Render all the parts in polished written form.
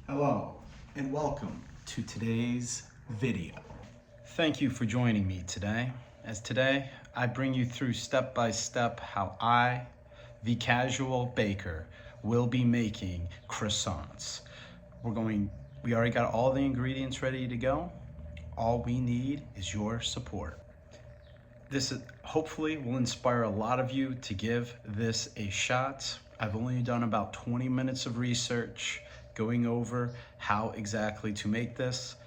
Hello and welcome to today's video. Thank you for joining me today. As today I bring you through step by step how I, the casual baker, will be making croissants. We already got all the ingredients ready to go. All we need is your support. This hopefully will inspire a lot of you to give this a shot. I've only done about 20 minutes of research going over how exactly to make this.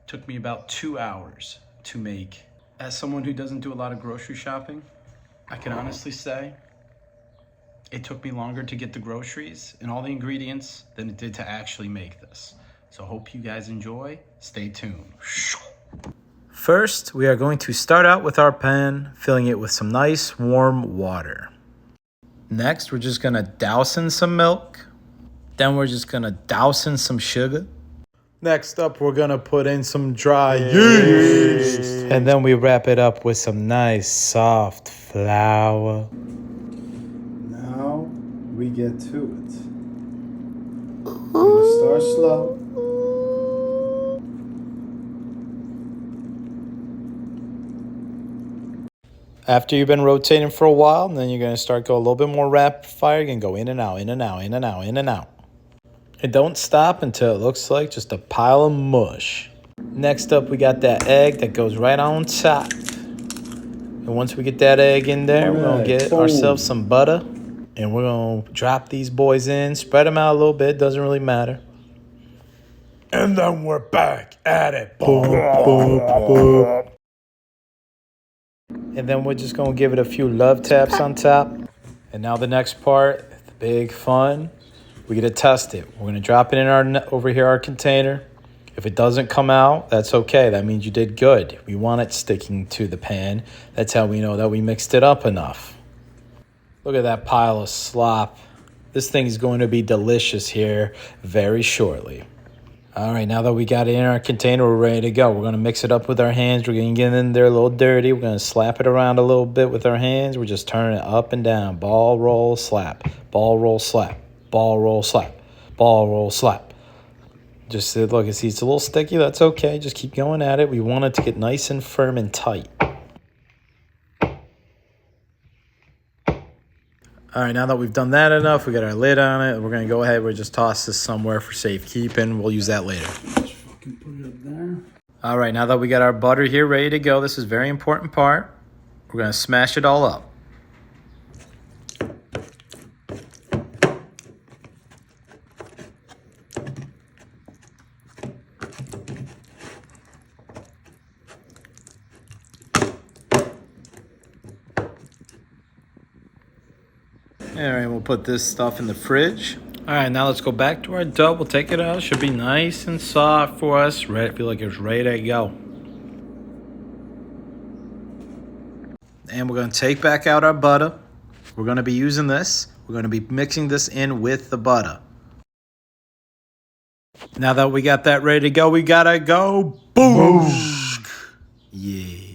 Took me about 2 hours to make. As someone who doesn't do a lot of grocery shopping, I can honestly say it took me longer to get the groceries and all the ingredients than it did to actually make this. So hope you guys enjoy. Stay tuned. First, we are going to start out with our pan, filling it with some nice warm water. Next, we're just gonna douse in some milk. Then we're just gonna douse in some sugar. Next up, we're gonna put in some dry yeast. And then we wrap it up with some nice soft flour. Now we get to it. We're gonna start slow. After you've been rotating for a while, then you're gonna start go a little bit more rapid fire. You're gonna go in and out, in and out, in and out, in and out. And don't stop until it looks like just a pile of mush. Next up, we got that egg that goes right on top. And once we get that egg in there, we're gonna get ourselves some butter. And we're gonna drop these boys in, spread them out a little bit, doesn't really matter. And then we're back at it. Boom, boom, boom. And then we're just gonna give it a few love taps on top. And now the next part, the big fun. We get to test it. We're gonna drop it in our container. If it doesn't come out, that's okay. That means you did good. We want it sticking to the pan. That's how we know that we mixed it up enough. Look at that pile of slop. This thing is going to be delicious here very shortly. All right, now that we got it in our container, we're ready to go. We're gonna mix it up with our hands. We're gonna get in there a little dirty. We're gonna slap it around a little bit with our hands. We're just turning it up and down. Ball, roll, slap. Ball, roll, slap. Ball, roll, slap. Ball, roll, slap. Just look, see, it's a little sticky. That's okay. Just keep going at it. We want it to get nice and firm and tight. All right, now that we've done that enough, we got our lid on it. We're going to go ahead. We'll just toss this somewhere for safekeeping. We'll use that later. Just fucking put it up there. All right, now that we got our butter here ready to go, this is a very important part. We're going to smash it all up. All right, we'll put this stuff in the fridge. All right, now let's go back to our dough. We'll take it out. It should be nice and soft for us. Ready, feel like it's ready to go. And we're gonna take back out our butter. We're gonna be using this. We're gonna be mixing this in with the butter. Now that we got that ready to go, we gotta go boom. Yeah.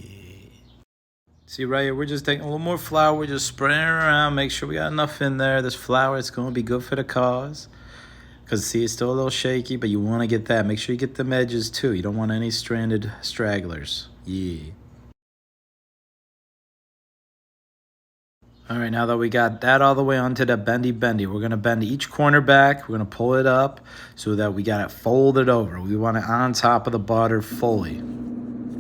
See right here, we're just taking a little more flour. We're just spreading it around. Make sure we got enough in there. This flour is going to be good for the cause. Because, see, it's still a little shaky, but you want to get that. Make sure you get the edges, too. You don't want any stranded stragglers. Yeah. All right, now that we got that all the way onto the bendy, we're going to bend each corner back. We're going to pull it up so that we got it folded over. We want it on top of the butter fully.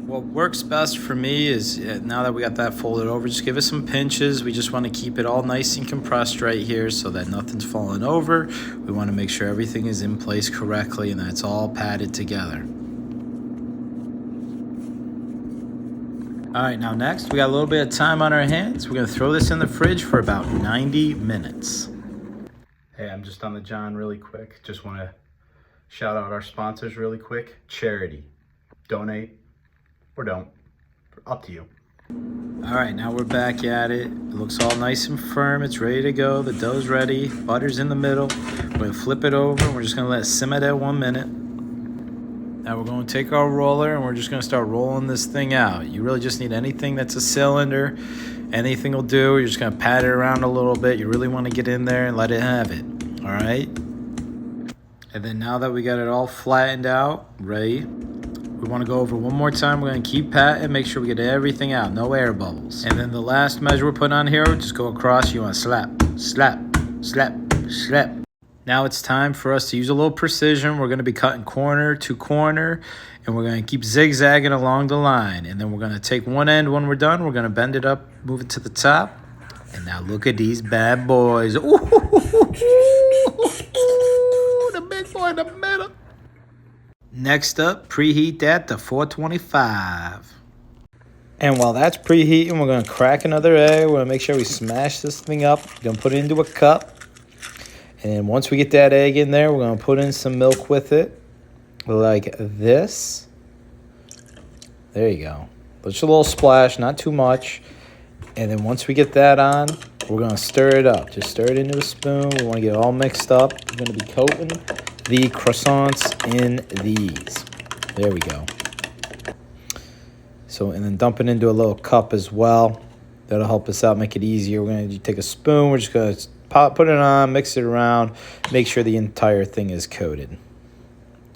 What works best for me is, now that we got that folded over, just give it some pinches. We just want to keep it all nice and compressed right here so that nothing's falling over. We want to make sure everything is in place correctly and that it's all patted together. All right, now next, we got a little bit of time on our hands. We're going to throw this in the fridge for about 90 minutes. Hey, I'm just on the John really quick. Just want to shout out our sponsors really quick. Charity. Donate. Or don't. Up to you. All right, now we're back at it. It looks all nice and firm. It's ready to go. The dough's ready. Butter's in the middle. We're going to flip it over. We're just going to let it simmer there 1 minute. Now we're going to take our roller and we're just going to start rolling this thing out. You really just need anything that's a cylinder. Anything will do. You're just going to pat it around a little bit. You really want to get in there and let it have it. All right? And then now that we got it all flattened out, ready, we want to go over one more time. We're going to keep patting, make sure we get everything out, no air bubbles. And then the last measure we're putting on here, just go across. You want to slap, slap, slap, slap. Now it's time for us to use a little precision. We're going to be cutting corner to corner, and we're going to keep zigzagging along the line. And then we're going to take one end when we're done. We're going to bend it up, move it to the top. And now look at these bad boys. Ooh, the big boy in the middle. Next up, preheat that to 425. And while that's preheating, we're going to crack another egg. We're going to make sure we smash this thing up. We're going to put it into a cup. And then once we get that egg in there, we're going to put in some milk with it, like this. There you go. Just a little splash, not too much. And then once we get that on, we're going to stir it up. Just stir it into a spoon. We want to get it all mixed up. We're going to be coating the croissants in these. There we go. So, and then dump it into a little cup as well. That'll help us out, make it easier. We're going to take a spoon. We're just going to put it on, mix it around, make sure the entire thing is coated.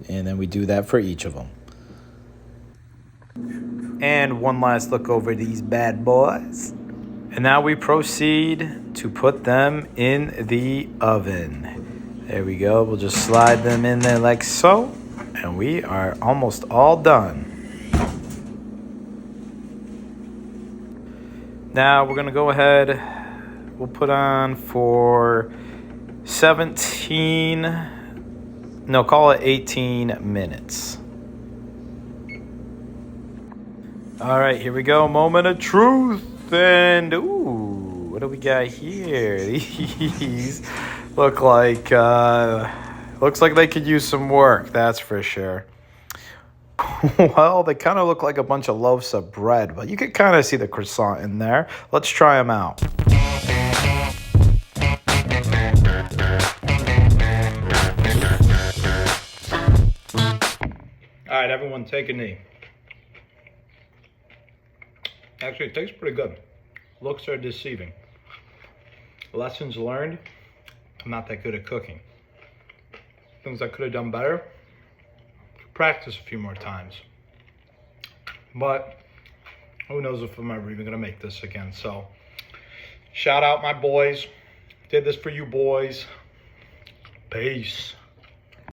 And then we do that for each of them. And one last look over these bad boys. And now we proceed to put them in the oven. There we go. We'll just slide them in there like so. And we are almost all done. Now we're going to go ahead. We'll put on for 18 minutes. All right, here we go. Moment of truth. And, ooh, what do we got here? These look like, looks like they could use some work, that's for sure. Well, they kind of look like a bunch of loaves of bread, but you can kind of see the croissant in there. Let's try them out. All right, everyone, take a knee. Actually, it tastes pretty good. Looks are deceiving. Lessons learned, I'm not that good at cooking. Things I could have done better, practice a few more times. But who knows if I'm ever even gonna make this again. So shout out my boys. Did this for you boys. Peace.